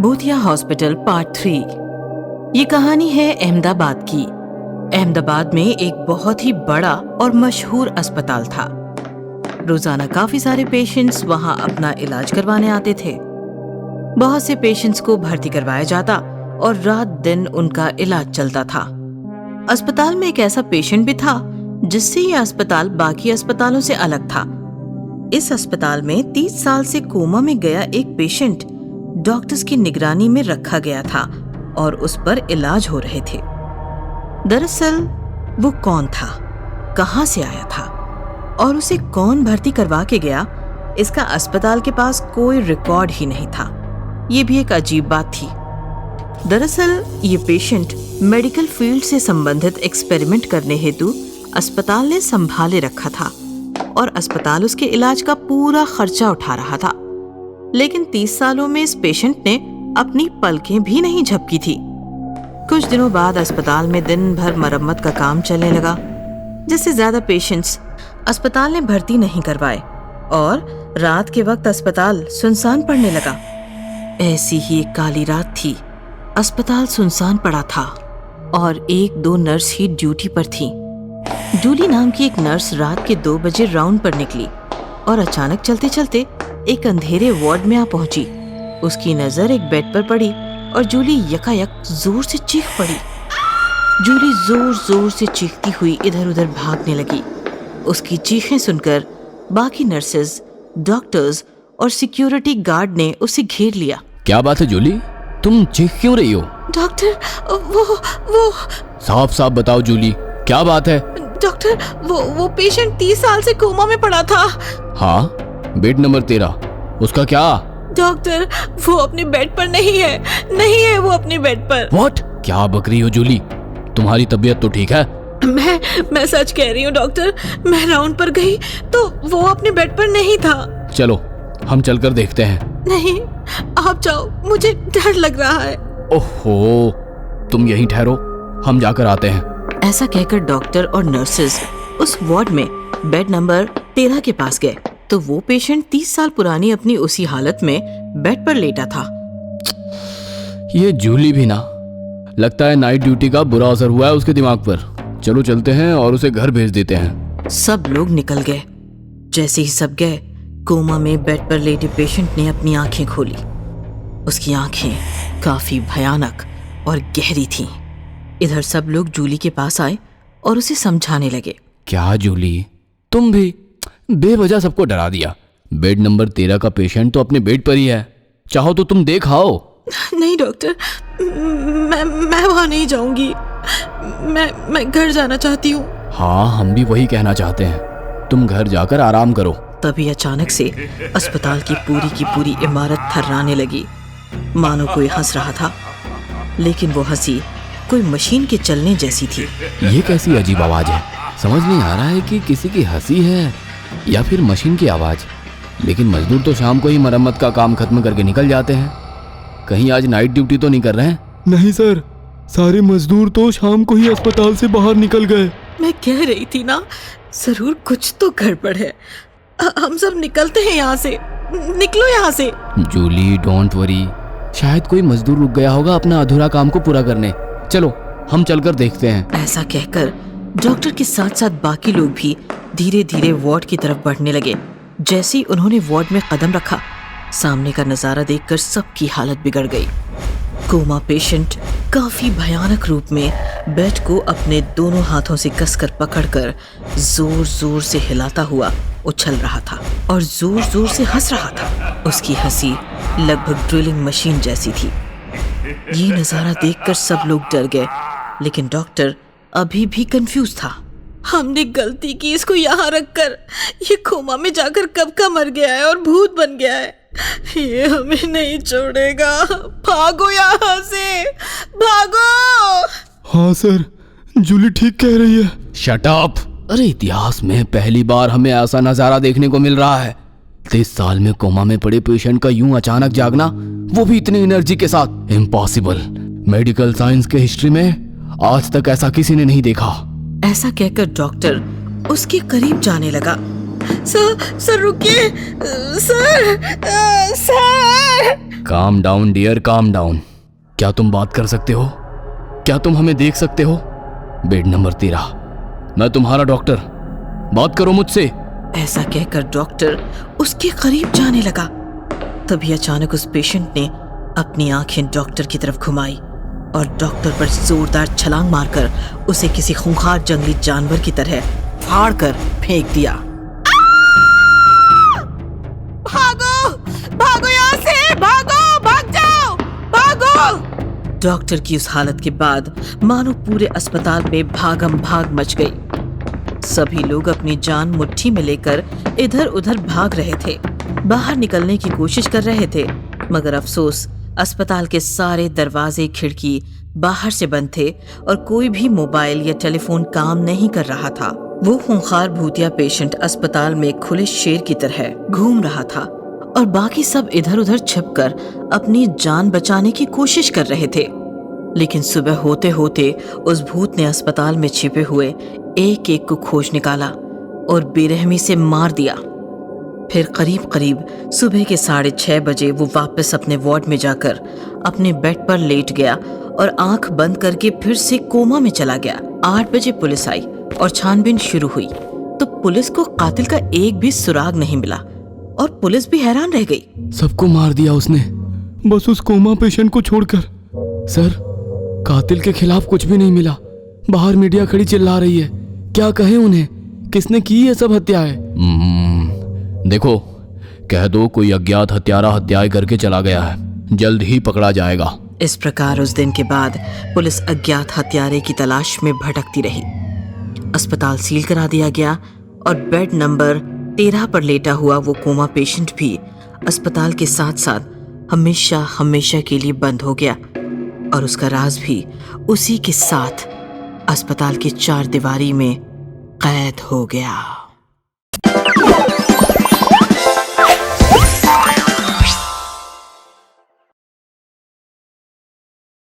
भूतिया hospital part 3। ये कहानी है अहमदाबाद की। अहमदाबाद में एक बहुत ही बड़ा और मशहूर अस्पताल था। रोजाना काफी सारे पेशेंट्स वहां अपना इलाज करवाने आते थे। बहुत से पेशेंट्स को भर्ती करवाया जाता और रात दिन उनका इलाज चलता था। अस्पताल में एक ऐसा पेशेंट भी था जिससे ये अस्पताल बाकी अस्पतालों से अलग था। इस अस्पताल में 30 साल से कोमा में गया एक पेशेंट डॉक्टर्स की निगरानी में रखा गया था और उस पर इलाज हो रहे थे। दरअसल वो कौन था, कहां से आया था और उसे कौन भर्ती करवा के गया, इसका अस्पताल के पास कोई रिकॉर्ड ही नहीं था। ये भी एक अजीब बात थी। दरअसल ये पेशेंट मेडिकल फील्ड से संबंधित एक्सपेरिमेंट करने हेतु अस्पताल ने संभाले रखा था और अस्पताल उसके इलाज का पूरा खर्चा उठा रहा था। लेकिन 30 सालों में इस पेशेंट ने अपनी पलकें भी नहीं झपकी थी। कुछ दिनों बाद अस्पताल में दिन भर मरम्मत का काम चलने लगा, जिससे ज्यादा पेशेंट्स अस्पताल ने भर्ती नहीं करवाए और रात के वक्त अस्पताल सुनसान पड़ने लगा। ऐसी ही एक काली रात थी। अस्पताल सुनसान पड़ा था और 1-2 नर्स ही ड्यूटी पर थी। जूली नाम की एक नर्स रात के 2 बजे राउंड पर निकली और अचानक चलते चलते एक अंधेरे वार्ड में आ पहुंची। उसकी नजर एक बेड पर पड़ी और जूली यकायक जोर से चीख पड़ी। जूली जोर जोर से चीखती हुई इधर उधर भागने लगी। उसकी चीखें सुनकर बाकी नर्सेज, डॉक्टर्स और सिक्योरिटी गार्ड ने उसे घेर लिया। क्या बात है जूली, तुम चीख क्यों रही हो? डॉक्टर, वो साफ साफ बताओ जूली, क्या बात है? डॉक्टर, वो पेशेंट 30 साल से कोमा में पड़ा था। हाँ, बेड नंबर 13, उसका क्या? डॉक्टर, वो अपने बेड पर नहीं है वो अपने बेड पर। व्हाट? क्या बक रही हो जूली, तुम्हारी तबीयत तो ठीक है? मैं सच कह रही हूँ डॉक्टर। मैं राउंड पर गई तो वो अपने बेड पर नहीं था। चलो हम चलकर देखते हैं। नहीं, आप जाओ, मुझे डर लग रहा है। ओहो, तुम यहीं ठहरो, हम जाकर आते हैं। ऐसा कहकर डॉक्टर और नर्सेज उस वार्ड में बेड नंबर 13 के पास गए तो वो पेशेंट 30 साल पुरानी अपनी उसी हालत में बेड पर लेटा था। ये जूली भी ना, लगता है नाइट ड्यूटी का बुरा असर हुआ है उसके दिमाग पर। चलो चलते हैं और उसे घर भेज देते हैं। सब लोग निकल गए। जैसे ही सब गए, कोमा में बेड पर लेटे पेशेंट ने अपनी आंखें खोली। उसकी आंखें काफी भयानक और गहरी थीं। इधर सब लोग जूली के पास आए और उसे समझाने लगे। क्या जूली, तुम भी बेवजह सबको डरा दिया। बेड नंबर 13 का पेशेंट तो अपने बेड पर ही है, चाहो तो तुम देख आओ। नहीं डॉक्टर, मैं वहां नहीं जाऊंगी। मैं घर जाना चाहती हूँ। हाँ, हम भी वही कहना चाहते हैं, तुम घर जाकर आराम करो। तभी अचानक से अस्पताल की पूरी इमारत थर्राने लगी, मानो कोई हंस रहा था। लेकिन वो हंसी कोई मशीन के चलने जैसी थी। ये कैसी अजीब आवाज है? समझ नहीं आ रहा है कि किसी की हंसी है या फिर मशीन की आवाज। लेकिन मजदूर तो शाम को ही मरम्मत का काम खत्म करके निकल जाते हैं। कहीं आज नाइट ड्यूटी तो नहीं कर रहे हैं? नहीं सर, सारे मजदूर तो शाम को ही अस्पताल से बाहर निकल गए। मैं कह रही थी ना, जरूर कुछ तो गड़बड़ है। हम सब निकलते हैं यहाँ से। निकलो यहाँ से। जूली, डोंट वरी, शायद कोई मजदूर रुक गया होगा अपना अधूरा काम को पूरा करने। चलो हम चलकर देखते हैं। ऐसा कहकर डॉक्टर के साथ साथ बाकी लोग भी धीरे धीरे वार्ड की तरफ बढ़ने लगे। जैसे ही उन्होंने वार्ड में कदम रखा, सामने का नजारा देखकर सबकी हालत बिगड़ गई। कोमा पेशेंट काफी भयानक रूप में बेड को अपने दोनों हाथों से कसकर पकड़कर जोर जोर से हिलाता हुआ उछल रहा था और जोर जोर से हंस रहा था। उसकी हंसी लगभग ड्रिलिंग मशीन जैसी थी। ये नजारा देखकर सब लोग डर गए, लेकिन डॉक्टर अभी भी कंफ्यूज था। हमने गलती की इसको यहाँ रखकर। ये कोमा में जाकर कब का मर गया है और भूत बन गया है। ये हमें नहीं छोड़ेगा। भागो यहाँ से, भागो। हाँ सर, जूली ठीक कह रही है। Shut up. अरे इतिहास में पहली बार हमें ऐसा नजारा देखने को मिल रहा है। 30 साल में कोमा में पड़े पेशेंट का यूं अचानक जागना, वो भी इतनी एनर्जी के साथ। इम्पॉसिबल। मेडिकल साइंस के हिस्ट्री में आज तक ऐसा किसी ने नहीं देखा। ऐसा कहकर डॉक्टर उसके करीब जाने लगा। सर रुकिए, sir. Calm down dear, calm down. क्या तुम बात कर सकते हो? क्या तुम हमें देख सकते हो? बेड नंबर 13, मैं तुम्हारा डॉक्टर, बात करो मुझसे। ऐसा कहकर डॉक्टर उसके करीब जाने लगा। तभी अचानक उस पेशेंट ने अपनी आंखें डॉक्टर की तरफ घुमाई और डॉक्टर पर जोरदार छलांग मारकर उसे किसी खूंखार जंगली जानवर की तरह फाड़ कर फेंक दिया। भागो, भागो यहाँ से, भागो, भाग जाओ, भागो। डॉक्टर की उस हालत के बाद मानो पूरे अस्पताल में भागम भाग मच गई। सभी लोग अपनी जान मुट्ठी में लेकर इधर उधर भाग रहे थे, बाहर निकलने की कोशिश कर रहे थे, मगर अफसोस अस्पताल के सारे दरवाजे खिड़की बाहर से बंद थे और कोई भी मोबाइल या टेलीफोन काम नहीं कर रहा था। वो खूंखार भूतिया पेशेंट अस्पताल में खुले शेर की तरह घूम रहा था और बाकी सब इधर उधर छिपकर अपनी जान बचाने की कोशिश कर रहे थे। लेकिन सुबह होते होते उस भूत ने अस्पताल में छिपे हुए एक एक को खोज निकाला और बेरहमी से मार दिया। फिर करीब करीब सुबह के 6:30 बजे वो वापस अपने वार्ड में जाकर अपने बेड पर लेट गया और आंख बंद करके फिर से कोमा में चला गया। 8 बजे पुलिस आई और छानबीन शुरू हुई तो पुलिस को कातिल का एक भी सुराग नहीं मिला और पुलिस भी हैरान रह गई। सबको मार दिया उसने, बस उस कोमा पेशेंट को छोड़कर। सर, कातिल के खिलाफ कुछ भी नहीं मिला। बाहर मीडिया खड़ी चिल्ला रही है, क्या कहें उन्हें? किसने की ये सब हत्याएं? देखो, कह दो कोई अज्ञात हत्यारा हत्याएं करके चला गया है, जल्द ही पकड़ा जाएगा। इस प्रकार उस दिन के बाद पुलिस अज्ञात हत्यारे की तलाश में भटकती रही। अस्पताल सील करा दिया गया और बेड नंबर 13 पर लेटा हुआ वो कोमा पेशेंट भी अस्पताल के साथ साथ हमेशा हमेशा के लिए बंद हो गया और उसका राज भी उसी के साथ अस्पताल की 4 दीवारी में कैद हो गया।